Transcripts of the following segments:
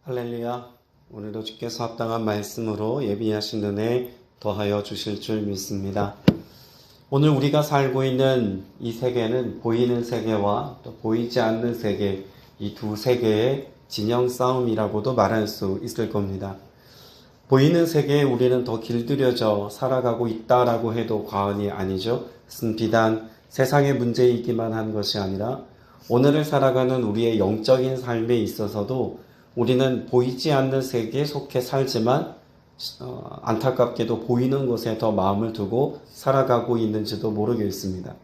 할렐루야. 오늘도 주께서 합당한 말씀으로 예비하신 은혜 더하여 주실 줄 믿습니다. 오늘 우리가 살고 있는 이 세계는 보이는 세계와 또 보이지 않는 세계, 이 두 세계의 진영 싸움이라고도 말할 수 있을 겁니다. 보이는 세계에 우리는 더 길들여져 살아가고 있다라고 해도 과언이 아니죠. 그것은 비단 세상의 문제이기만 한 것이 아니라 오늘을 살아가는 우리의 영적인 삶에 있어서도 우리는 보이지 않는 세계에 속해 살지만 안타깝게도 보이는 것에 더 마음을 두고 살아가고 있는지도 모르겠습니다.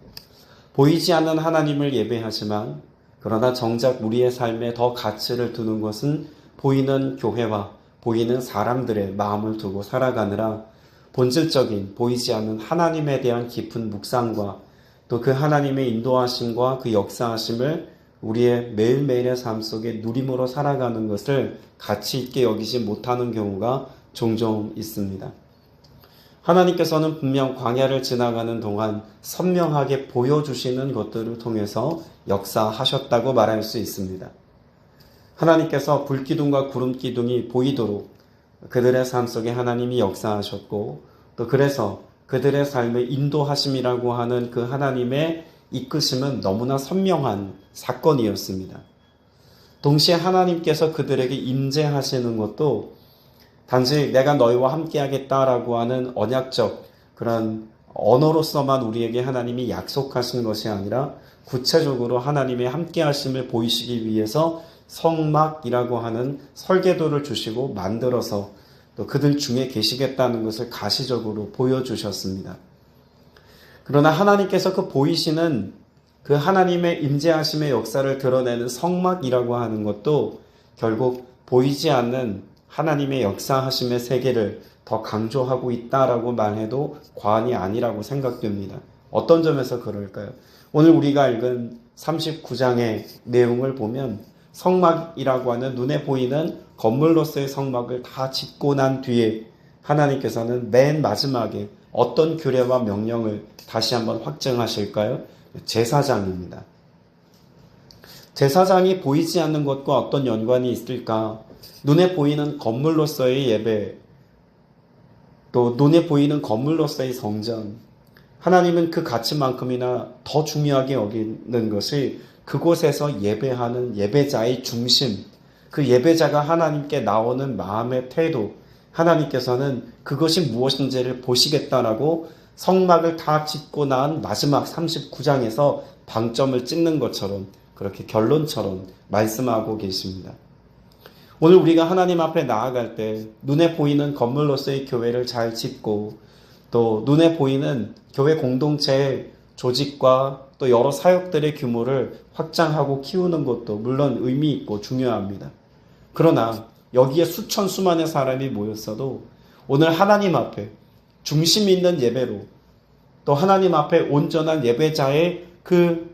보이지 않는 하나님을 예배하지만 그러나 정작 우리의 삶에 더 가치를 두는 것은 보이는 교회와 보이는 사람들의 마음을 두고 살아가느라 본질적인 보이지 않는 하나님에 대한 깊은 묵상과 또 그 하나님의 인도하심과 그 역사하심을 우리의 매일매일의 삶 속에 누림으로 살아가는 것을 가치 있게 여기지 못하는 경우가 종종 있습니다. 하나님께서는 분명 광야를 지나가는 동안 선명하게 보여주시는 것들을 통해서 역사하셨다고 말할 수 있습니다. 하나님께서 불기둥과 구름기둥이 보이도록 그들의 삶 속에 하나님이 역사하셨고 또 그래서 그들의 삶의 인도하심이라고 하는 그 하나님의 이끄심은 너무나 선명한 사건이었습니다. 동시에 하나님께서 그들에게 임재하시는 것도 단지 내가 너희와 함께하겠다라고 하는 언약적 그런 언어로서만 우리에게 하나님이 약속하신 것이 아니라 구체적으로 하나님의 함께하심을 보이시기 위해서 성막이라고 하는 설계도를 주시고 만들어서 또 그들 중에 계시겠다는 것을 가시적으로 보여주셨습니다. 그러나 하나님께서 그 보이시는 그 하나님의 임재하심의 역사를 드러내는 성막이라고 하는 것도 결국 보이지 않는 하나님의 역사하심의 세계를 더 강조하고 있다라고 말해도 과언이 아니라고 생각됩니다. 어떤 점에서 그럴까요? 오늘 우리가 읽은 39장의 내용을 보면 성막이라고 하는 눈에 보이는 건물로서의 성막을 다 짓고 난 뒤에 하나님께서는 맨 마지막에 어떤 규례와 명령을 다시 한번 확정하실까요? 제사장입니다. 제사장이 보이지 않는 것과 어떤 연관이 있을까? 눈에 보이는 건물로서의 예배, 또 눈에 보이는 건물로서의 성전. 하나님은 그 가치만큼이나 더 중요하게 여기는 것이 그곳에서 예배하는 예배자의 중심, 그 예배자가 하나님께 나오는 마음의 태도, 하나님께서는 그것이 무엇인지를 보시겠다라고 성막을 다 짓고 난 마지막 39장에서 방점을 찍는 것처럼 그렇게 결론처럼 말씀하고 계십니다. 오늘 우리가 하나님 앞에 나아갈 때 눈에 보이는 건물로서의 교회를 잘 짓고 또 눈에 보이는 교회 공동체의 조직과 또 여러 사역들의 규모를 확장하고 키우는 것도 물론 의미 있고 중요합니다. 그러나 여기에 수천 수만의 사람이 모였어도 오늘 하나님 앞에 중심 있는 예배로 또 하나님 앞에 온전한 예배자의 그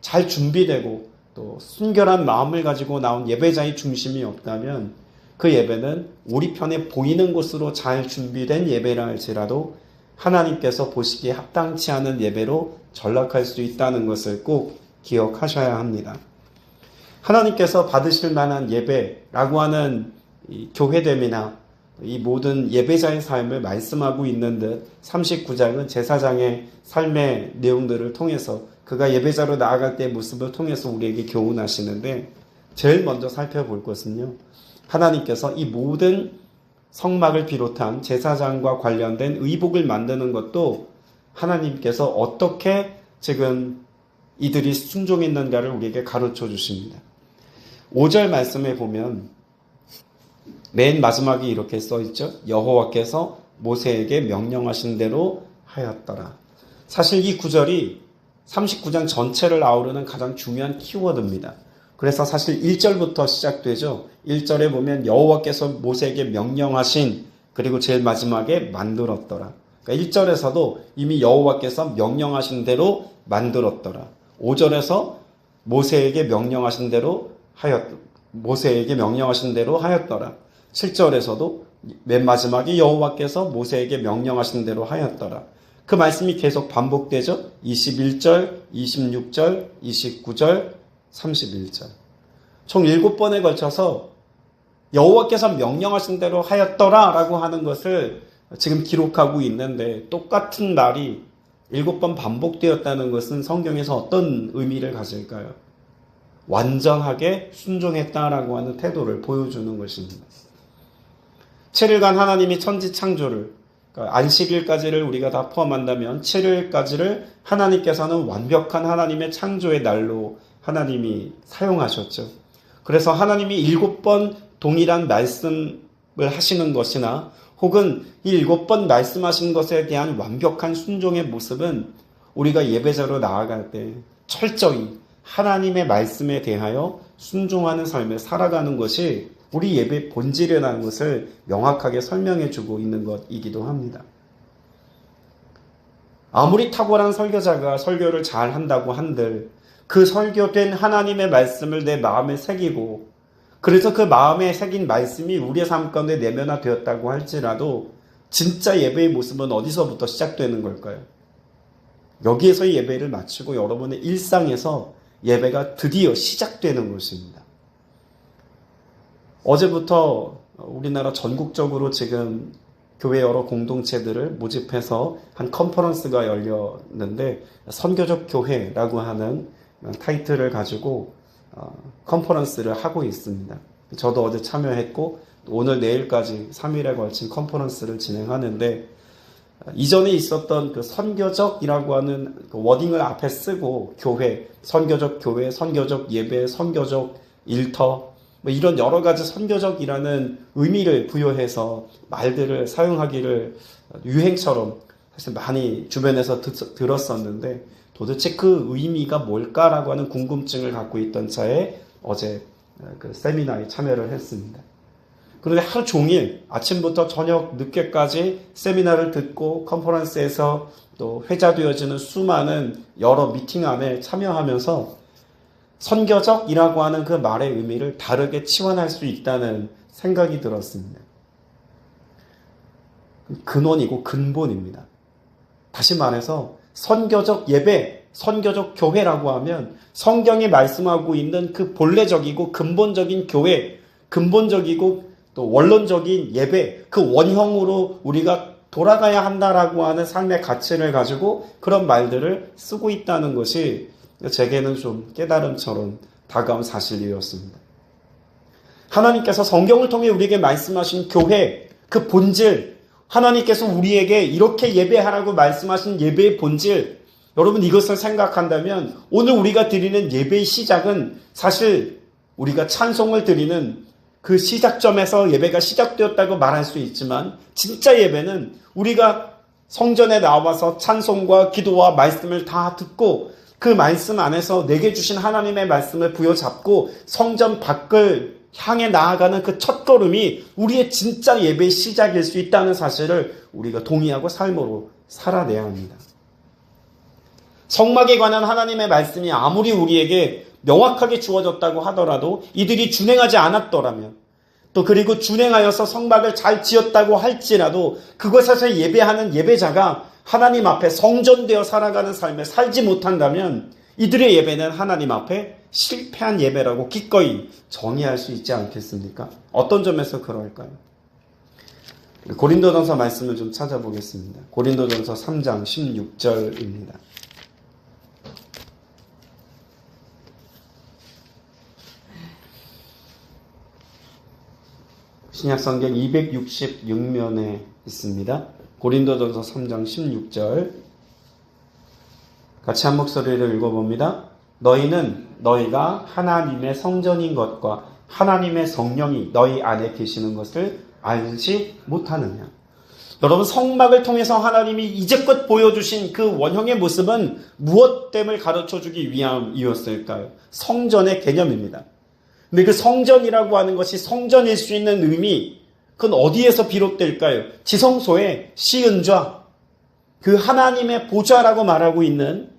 잘 준비되고 또 순결한 마음을 가지고 나온 예배자의 중심이 없다면 그 예배는 우리 편에 보이는 곳으로 잘 준비된 예배라 할지라도 하나님께서 보시기에 합당치 않은 예배로 전락할 수 있다는 것을 꼭 기억하셔야 합니다. 하나님께서 받으실 만한 예배라고 하는 이 교회됨이나 이 모든 예배자의 삶을 말씀하고 있는 듯 39장은 제사장의 삶의 내용들을 통해서 그가 예배자로 나아갈 때의 모습을 통해서 우리에게 교훈하시는데 제일 먼저 살펴볼 것은요. 하나님께서 이 모든 성막을 비롯한 제사장과 관련된 의복을 만드는 것도 하나님께서 어떻게 지금 이들이 순종했는가를 우리에게 가르쳐 주십니다. 5절 말씀에 보면 맨 마지막에 이렇게 써있죠. 여호와께서 모세에게 명령하신 대로 하였더라. 사실 이 구절이 39장 전체를 아우르는 가장 중요한 키워드입니다. 그래서 사실 1절부터 시작되죠. 1절에 보면 여호와께서 모세에게 명령하신 그리고 제일 마지막에 만들었더라. 그러니까 1절에서도 이미 여호와께서 명령하신 대로 만들었더라. 5절에서 모세에게 명령하신 대로 하였더라. 7절에서도 맨 마지막에 여호와께서 모세에게 명령하신 대로 하였더라. 그 말씀이 계속 반복되죠. 21절, 26절, 29절, 31절. 총 7번에 걸쳐서 여호와께서 명령하신 대로 하였더라라고 하는 것을 지금 기록하고 있는데, 똑같은 말이 7번 반복되었다는 것은 성경에서 어떤 의미를 가질까요? 완전하게 순종했다라고 하는 태도를 보여주는 것입니다. 7일간 하나님이 천지 창조를, 그러니까 안식일까지를 우리가 다 포함한다면 7일까지를 하나님께서는 완벽한 하나님의 창조의 날로 하나님이 사용하셨죠. 그래서 하나님이 7번 동일한 말씀을 하시는 것이나 혹은 이 7번 말씀하신 것에 대한 완벽한 순종의 모습은 우리가 예배자로 나아갈 때 철저히 하나님의 말씀에 대하여 순종하는 삶을 살아가는 것이 우리 예배 본질이라는 것을 명확하게 설명해 주고 있는 것이기도 합니다. 아무리 탁월한 설교자가 설교를 잘 한다고 한들 그 설교된 하나님의 말씀을 내 마음에 새기고, 그래서 그 마음에 새긴 말씀이 우리의 삶 가운데 내면화되었다고 할지라도 진짜 예배의 모습은 어디서부터 시작되는 걸까요? 여기에서 예배를 마치고 여러분의 일상에서 예배가 드디어 시작되는 것입니다. 어제부터 우리나라 전국적으로 지금 교회 여러 공동체들을 모집해서 한 컨퍼런스가 열렸는데, 선교적 교회라고 하는 타이틀을 가지고 컨퍼런스를 하고 있습니다. 저도 어제 참여했고 오늘 내일까지 3일에 걸친 컨퍼런스를 진행하는데, 이전에 있었던 그 선교적이라고 하는 그 워딩을 앞에 쓰고 교회, 선교적 교회, 선교적 예배, 선교적 일터, 뭐 이런 여러 가지 선교적이라는 의미를 부여해서 말들을 사용하기를 유행처럼 사실 많이 주변에서 들었었는데, 도대체 그 의미가 뭘까라고 하는 궁금증을 갖고 있던 차에 어제 그 세미나에 참여를 했습니다. 그런데 하루 종일 아침부터 저녁 늦게까지 세미나를 듣고 컨퍼런스에서 또 회자되어지는 수많은 여러 미팅 안에 참여하면서 선교적이라고 하는 그 말의 의미를 다르게 치환할 수 있다는 생각이 들었습니다. 근원이고 근본입니다. 다시 말해서 선교적 예배, 선교적 교회라고 하면 성경이 말씀하고 있는 그 본래적이고 근본적인 교회, 근본적이고 또 원론적인 예배, 그 원형으로 우리가 돌아가야 한다라고 하는 삶의 가치를 가지고 그런 말들을 쓰고 있다는 것이 제게는 좀 깨달음처럼 다가온 사실이었습니다. 하나님께서 성경을 통해 우리에게 말씀하신 교회, 그 본질, 하나님께서 우리에게 이렇게 예배하라고 말씀하신 예배의 본질, 여러분 이것을 생각한다면 오늘 우리가 드리는 예배의 시작은 사실 우리가 찬송을 드리는 그 시작점에서 예배가 시작되었다고 말할 수 있지만, 진짜 예배는 우리가 성전에 나와서 찬송과 기도와 말씀을 다 듣고 그 말씀 안에서 내게 주신 하나님의 말씀을 부여잡고 성전 밖을 향해 나아가는 그 첫걸음이 우리의 진짜 예배의 시작일 수 있다는 사실을 우리가 동의하고 삶으로 살아내야 합니다. 성막에 관한 하나님의 말씀이 아무리 우리에게 명확하게 주어졌다고 하더라도 이들이 준행하지 않았더라면, 또 그리고 준행하여서 성막을 잘 지었다고 할지라도 그것에서 예배하는 예배자가 하나님 앞에 성전되어 살아가는 삶을 살지 못한다면 이들의 예배는 하나님 앞에 실패한 예배라고 기꺼이 정의할 수 있지 않겠습니까? 어떤 점에서 그럴까요? 고린도전서 말씀을 좀 찾아보겠습니다. 고린도전서 3장 16절입니다. 신약성경 266면에 있습니다. 고린도전서 3장 16절 같이 한 목소리를 읽어봅니다. 너희는 너희가 하나님의 성전인 것과 하나님의 성령이 너희 안에 계시는 것을 알지 못하느냐. 여러분, 성막을 통해서 하나님이 이제껏 보여주신 그 원형의 모습은 무엇됨을 가르쳐주기 위함이었을까요? 성전의 개념입니다. 근데 그 성전이라고 하는 것이 성전일 수 있는 의미, 그건 어디에서 비롯될까요? 지성소의 시은좌, 그 하나님의 보좌라고 말하고 있는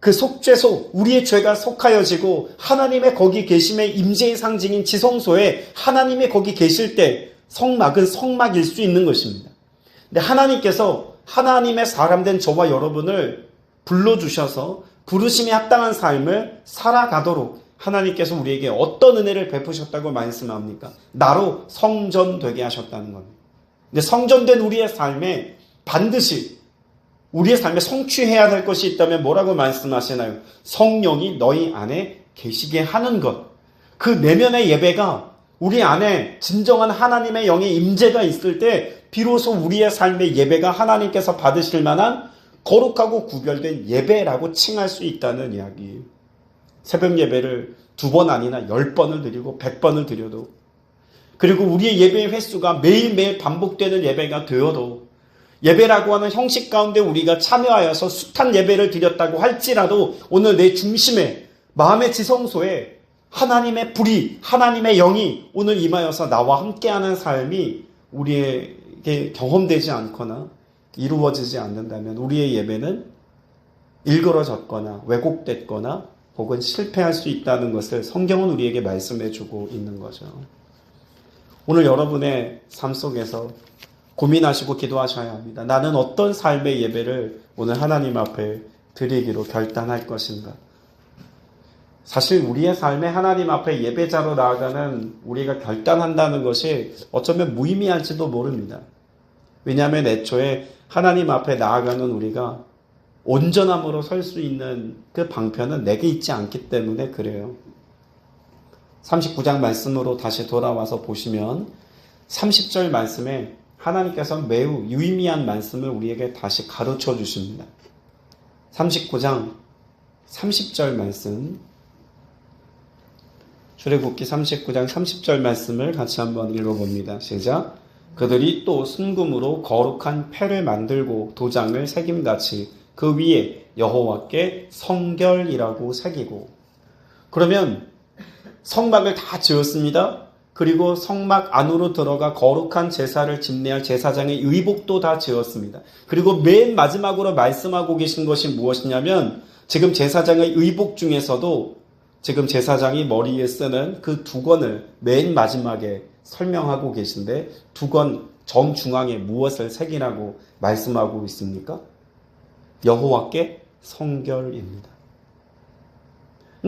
그 속죄소, 우리의 죄가 속하여지고 하나님의 거기 계심의 임재의 상징인 지성소에 하나님의 거기 계실 때 성막은 성막일 수 있는 것입니다. 근데 하나님께서 하나님의 사람된 저와 여러분을 불러주셔서 부르심에 합당한 삶을 살아가도록 하나님께서 우리에게 어떤 은혜를 베푸셨다고 말씀합니까? 나로 성전되게 하셨다는 겁니다. 근데 성전된 우리의 삶에 반드시 우리의 삶에 성취해야 될 것이 있다면 뭐라고 말씀하시나요? 성령이 너희 안에 계시게 하는 것. 그 내면의 예배가 우리 안에 진정한 하나님의 영의 임재가 있을 때 비로소 우리의 삶의 예배가 하나님께서 받으실 만한 거룩하고 구별된 예배라고 칭할 수 있다는 이야기예요. 새벽 예배를 2번 아니나 10번을 드리고 100번을 드려도, 그리고 우리의 예배의 횟수가 매일매일 반복되는 예배가 되어도, 예배라고 하는 형식 가운데 우리가 참여하여서 숱한 예배를 드렸다고 할지라도 오늘 내 중심에, 마음의 지성소에 하나님의 불이, 하나님의 영이 오늘 임하여서 나와 함께하는 삶이 우리에게 경험되지 않거나 이루어지지 않는다면 우리의 예배는 일그러졌거나 왜곡됐거나 혹은 실패할 수 있다는 것을 성경은 우리에게 말씀해 주고 있는 거죠. 오늘 여러분의 삶 속에서 고민하시고 기도하셔야 합니다. 나는 어떤 삶의 예배를 오늘 하나님 앞에 드리기로 결단할 것인가? 사실 우리의 삶에 하나님 앞에 예배자로 나아가는 우리가 결단한다는 것이 어쩌면 무의미할지도 모릅니다. 왜냐하면 애초에 하나님 앞에 나아가는 우리가 온전함으로 설 수 있는 그 방편은 내게 있지 않기 때문에 그래요. 39장 말씀으로 다시 돌아와서 보시면 30절 말씀에 하나님께서 매우 유의미한 말씀을 우리에게 다시 가르쳐 주십니다. 39장 30절 말씀, 출애굽기 39장 30절 말씀을 같이 한번 읽어봅니다. 시작. 그들이 또 순금으로 거룩한 패를 만들고 도장을 새김같이 그 위에 여호와께 성결이라고 새기고. 그러면 성막을 다 지었습니다. 그리고 성막 안으로 들어가 거룩한 제사를 집례할 제사장의 의복도 다 지었습니다. 그리고 맨 마지막으로 말씀하고 계신 것이 무엇이냐면 지금 제사장의 의복 중에서도 지금 제사장이 머리에 쓰는 그 두건을 맨 마지막에 설명하고 계신데 두건 정중앙에 무엇을 새기라고 말씀하고 있습니까? 여호와께 성결입니다.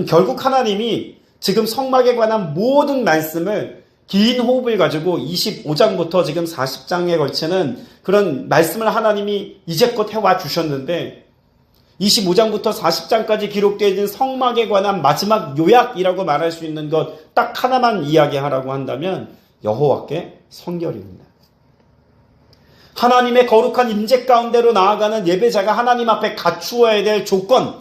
결국 하나님이 지금 성막에 관한 모든 말씀을 긴 호흡을 가지고 25장부터 지금 40장에 걸치는 그런 말씀을 하나님이 이제껏 해와 주셨는데 25장부터 40장까지 기록되어 있는 성막에 관한 마지막 요약이라고 말할 수 있는 것 딱 하나만 이야기하라고 한다면 여호와께 성결입니다. 하나님의 거룩한 임재 가운데로 나아가는 예배자가 하나님 앞에 갖추어야 될 조건,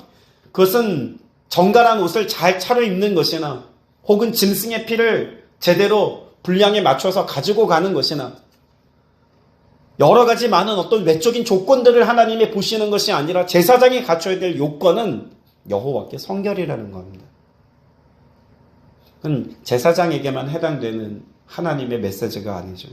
그것은 정갈한 옷을 잘 차려입는 것이나 혹은 짐승의 피를 제대로 분량에 맞춰서 가지고 가는 것이나 여러 가지 많은 어떤 외적인 조건들을 하나님이 보시는 것이 아니라 제사장이 갖춰야 될 요건은 여호와께 성결이라는 겁니다. 그건 제사장에게만 해당되는 하나님의 메시지가 아니죠.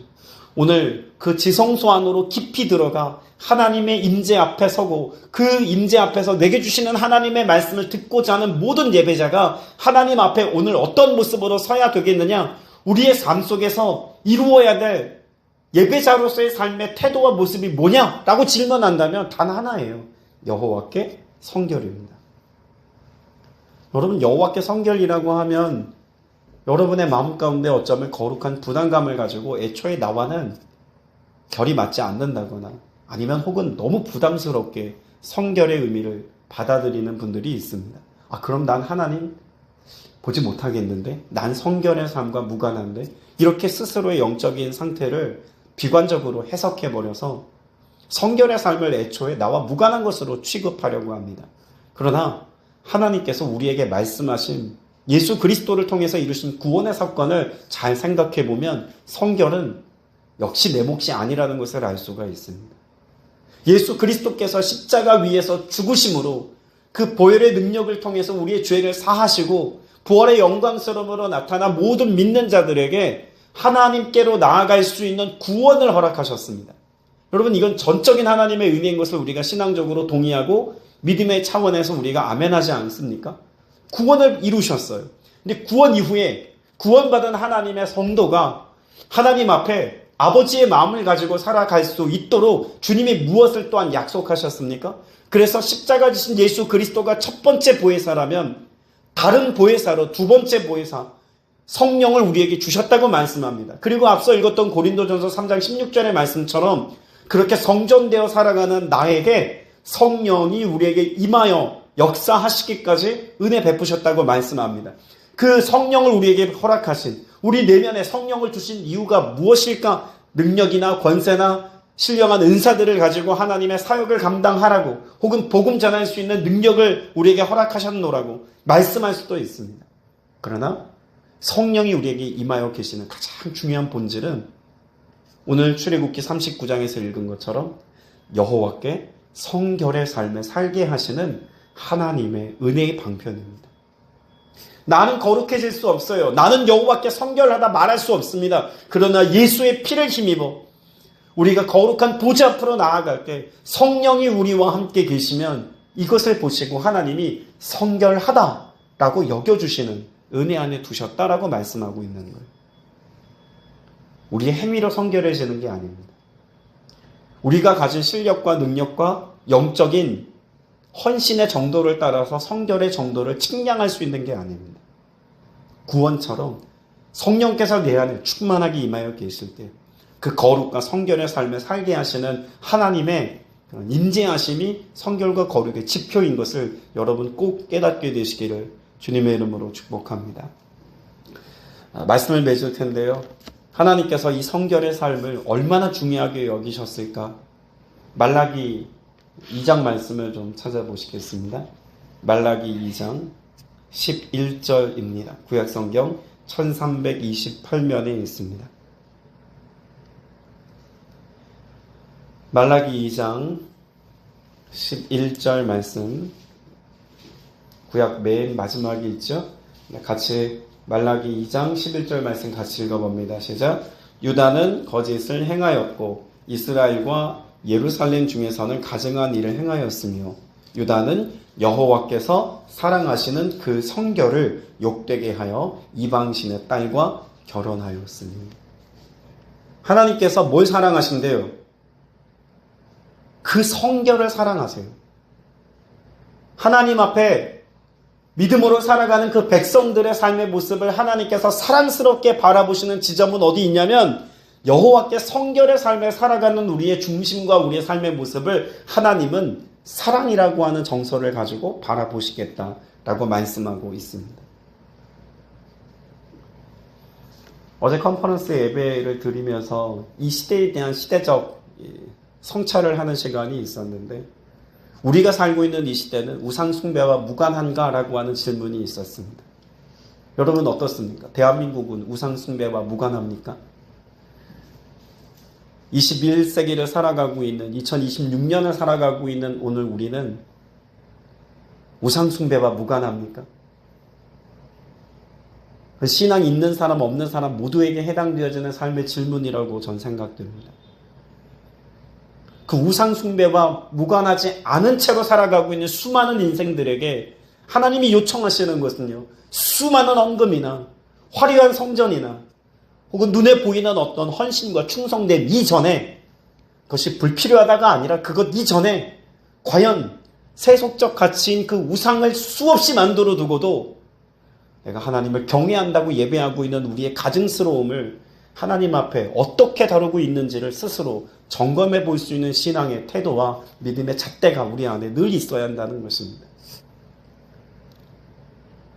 오늘 그 지성소 안으로 깊이 들어가 하나님의 임재 앞에 서고 그 임재 앞에서 내게 주시는 하나님의 말씀을 듣고자 하는 모든 예배자가 하나님 앞에 오늘 어떤 모습으로 서야 되겠느냐? 우리의 삶 속에서 이루어야 될 예배자로서의 삶의 태도와 모습이 뭐냐? 라고 질문한다면 단 하나예요. 여호와께 성결입니다. 여러분, 여호와께 성결이라고 하면 여러분의 마음 가운데 어쩌면 거룩한 부담감을 가지고 애초에 나와는 결이 맞지 않는다거나 아니면 혹은 너무 부담스럽게 성결의 의미를 받아들이는 분들이 있습니다. 아, 그럼 난 하나님 보지 못하겠는데? 난 성결의 삶과 무관한데? 이렇게 스스로의 영적인 상태를 비관적으로 해석해버려서 성결의 삶을 애초에 나와 무관한 것으로 취급하려고 합니다. 그러나 하나님께서 우리에게 말씀하신 예수 그리스도를 통해서 이루신 구원의 사건을 잘 생각해보면 성결은 역시 내 몫이 아니라는 것을 알 수가 있습니다. 예수 그리스도께서 십자가 위에서 죽으심으로 그 보혈의 능력을 통해서 우리의 죄를 사하시고 부활의 영광스러움으로 나타나 모든 믿는 자들에게 하나님께로 나아갈 수 있는 구원을 허락하셨습니다. 여러분, 이건 전적인 하나님의 은혜인 것을 우리가 신앙적으로 동의하고 믿음의 차원에서 우리가 아멘하지 않습니까? 구원을 이루셨어요. 근데 구원 이후에 구원받은 하나님의 성도가 하나님 앞에 아버지의 마음을 가지고 살아갈 수 있도록 주님이 무엇을 또한 약속하셨습니까? 그래서 십자가 지신 예수 그리스도가 첫 번째 보혜사라면 다른 보혜사로 두 번째 보혜사 성령을 우리에게 주셨다고 말씀합니다. 그리고 앞서 읽었던 고린도전서 3장 16절의 말씀처럼 그렇게 성전되어 살아가는 나에게 성령이 우리에게 임하여 역사하시기까지 은혜 베푸셨다고 말씀합니다. 그 성령을 우리에게 허락하신, 우리 내면에 성령을 주신 이유가 무엇일까? 능력이나 권세나 신령한 은사들을 가지고 하나님의 사역을 감당하라고, 혹은 복음 전할 수 있는 능력을 우리에게 허락하셨노라고 말씀할 수도 있습니다. 그러나 성령이 우리에게 임하여 계시는 가장 중요한 본질은 오늘 출애굽기 39장에서 읽은 것처럼 여호와께 성결의 삶을 살게 하시는 하나님의 은혜의 방편입니다. 나는 거룩해질 수 없어요. 나는 여호와께 성결하다 말할 수 없습니다. 그러나 예수의 피를 힘입어 우리가 거룩한 보좌 앞으로 나아갈 때 성령이 우리와 함께 계시면 이것을 보시고 하나님이 성결하다라고 여겨주시는 은혜 안에 두셨다라고 말씀하고 있는 거예요. 우리의 행위로 성결해지는 게 아닙니다. 우리가 가진 실력과 능력과 영적인 헌신의 정도를 따라서 성결의 정도를 측량할 수 있는 게 아닙니다. 구원처럼 성령께서 내 안에 충만하게 임하여 계실 때 그 거룩과 성결의 삶을 살게 하시는 하나님의 임재하심이 성결과 거룩의 지표인 것을 여러분 꼭 깨닫게 되시기를 주님의 이름으로 축복합니다. 말씀을 맺을 텐데요. 하나님께서 이 성결의 삶을 얼마나 중요하게 여기셨을까? 말라기 2장 말씀을 좀 찾아보시겠습니다. 말라기 2장 11절입니다. 구약성경 1328면에 있습니다. 말라기 2장 11절 말씀, 구약 맨 마지막에 있죠. 같이 말라기 2장 11절 말씀 같이 읽어봅니다. 시작. 유다는 거짓을 행하였고 이스라엘과 예루살렘 중에서는 가증한 일을 행하였으며 유다는 여호와께서 사랑하시는 그 성결을 욕되게 하여 이방신의 딸과 결혼하였으니. 하나님께서 뭘 사랑하신대요? 그 성결을 사랑하세요. 하나님 앞에 믿음으로 살아가는 그 백성들의 삶의 모습을 하나님께서 사랑스럽게 바라보시는 지점은 어디 있냐면 여호와께 성결의 삶을 살아가는 우리의 중심과 우리의 삶의 모습을 하나님은 사랑이라고 하는 정서를 가지고 바라보시겠다라고 말씀하고 있습니다. 어제 컨퍼런스 예배를 드리면서 이 시대에 대한 시대적 성찰을 하는 시간이 있었는데 우리가 살고 있는 이 시대는 우상 숭배와 무관한가라고 하는 질문이 있었습니다. 여러분 어떻습니까? 대한민국은 우상 숭배와 무관합니까? 21세기를 살아가고 있는 2026년을 살아가고 있는 오늘 우리는 우상 숭배와 무관합니까? 신앙 있는 사람 없는 사람 모두에게 해당되어지는 삶의 질문이라고 전 생각됩니다. 그 우상 숭배와 무관하지 않은 채로 살아가고 있는 수많은 인생들에게 하나님이 요청하시는 것은요, 수많은 헌금이나 화려한 성전이나 혹은 눈에 보이는 어떤 헌신과 충성됨 이전에, 그것이 불필요하다가 아니라 그것 이전에 과연 세속적 가치인 그 우상을 수없이 만들어 두고도 내가 하나님을 경외한다고 예배하고 있는 우리의 가증스러움을 하나님 앞에 어떻게 다루고 있는지를 스스로 점검해 볼 수 있는 신앙의 태도와 믿음의 잣대가 우리 안에 늘 있어야 한다는 것입니다.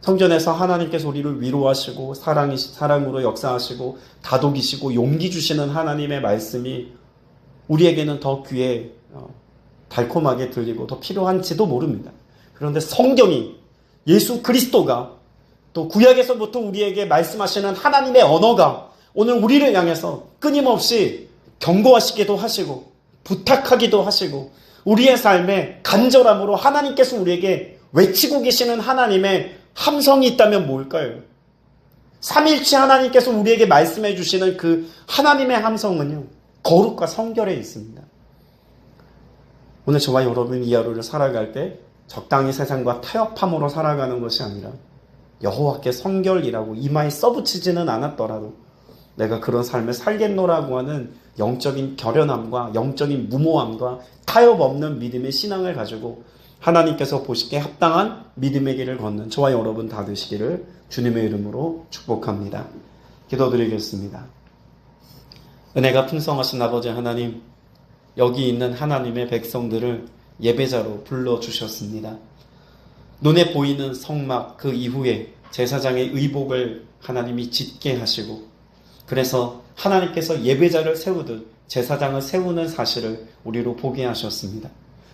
성전에서 하나님께서 우리를 위로하시고 사랑으로 역사하시고 다독이시고 용기 주시는 하나님의 말씀이 우리에게는 더 귀에 달콤하게 들리고 더 필요한지도 모릅니다. 그런데 성경이, 예수 그리스도가, 또 구약에서부터 우리에게 말씀하시는 하나님의 언어가 오늘 우리를 향해서 끊임없이 경고하시기도 하시고 부탁하기도 하시고 우리의 삶에 간절함으로 하나님께서 우리에게 외치고 계시는 하나님의 함성이 있다면 뭘까요? 삼일체 하나님께서 우리에게 말씀해 주시는 그 하나님의 함성은요, 거룩과 성결에 있습니다. 오늘 저와 여러분 이 하루를 살아갈 때 적당히 세상과 타협함으로 살아가는 것이 아니라 여호와께 성결이라고 이마에 써붙이지는 않았더라도 내가 그런 삶을 살겠노라고 하는 영적인 결연함과 영적인 무모함과 타협 없는 믿음의 신앙을 가지고 하나님께서 보시기에 합당한 믿음의 길을 걷는 저와 여러분 다 되시기를 주님의 이름으로 축복합니다. 기도드리겠습니다. 은혜가 풍성하신 아버지 하나님, 여기 있는 하나님의 백성들을 예배자로 불러주셨습니다. 눈에 보이는 성막 그 이후에 제사장의 의복을 하나님이 짙게 하시고, 그래서 하나님께서 예배자를 세우듯 제사장을 세우는 사실을 우리로 보게 하셨습니다.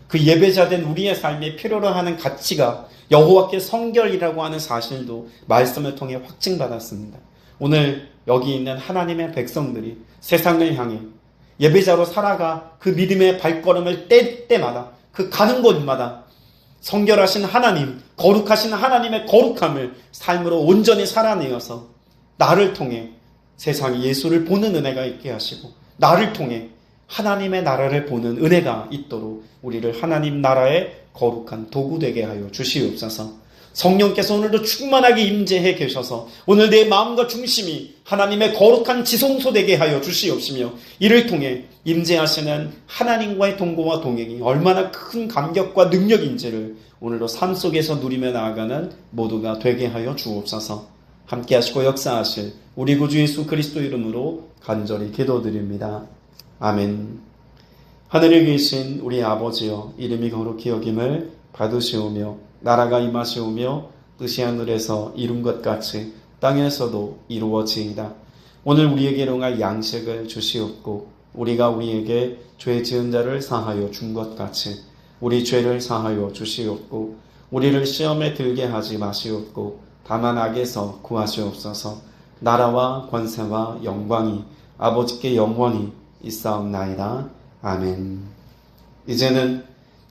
그 예배자된 우리의 삶에 필요로 하는 가치가 여호와께 성결이라고 하는 사실도 말씀을 통해 확증받았습니다. 오늘 여기 있는 하나님의 백성들이 세상을 향해 예배자로 살아가 그 믿음의 발걸음을 뗄 때마다, 그 가는 곳마다 성결하신 하나님, 거룩하신 하나님의 거룩함을 삶으로 온전히 살아내어서 나를 통해 세상에 예수를 보는 은혜가 있게 하시고, 나를 통해 하나님의 나라를 보는 은혜가 있도록 우리를 하나님 나라의 거룩한 도구 되게 하여 주시옵소서. 성령께서 오늘도 충만하게 임재해 계셔서 오늘 내 마음과 중심이 하나님의 거룩한 지성소 되게 하여 주시옵시며, 이를 통해 임재하시는 하나님과의 동거와 동행이 얼마나 큰 감격과 능력인지를 오늘도 삶 속에서 누리며 나아가는 모두가 되게 하여 주옵소서. 함께 하시고 역사하실 우리 구주 예수 그리스도 이름으로 간절히 기도드립니다. 아멘. 하늘에 계신 우리 아버지여, 이름이 거룩히 여김을 받으시오며 나라가 임하시오며 뜻이 하늘에서 이룬 것 같이 땅에서도 이루어지이다. 오늘 우리에게 일용할 양식을 주시옵고, 우리가 우리에게 죄 지은 자를 사하여 준 것 같이 우리 죄를 사하여 주시옵고, 우리를 시험에 들게 하지 마시옵고 다만 악에서 구하시옵소서. 나라와 권세와 영광이 아버지께 영원히 있사옵나이다. 아멘. 이제는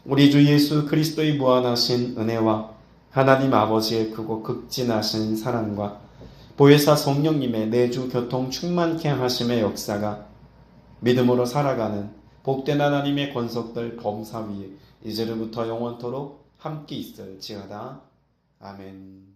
우리 주 예수 그리스도의 무한하신 은혜와 하나님 아버지의 크고 극진하신 사랑과 보혜사 성령님의 내주 교통 충만케 하심의 역사가 믿음으로 살아가는 복된 하나님의 권속들 범사 위에 이제로부터 영원토록 함께 있을지어다. 아멘.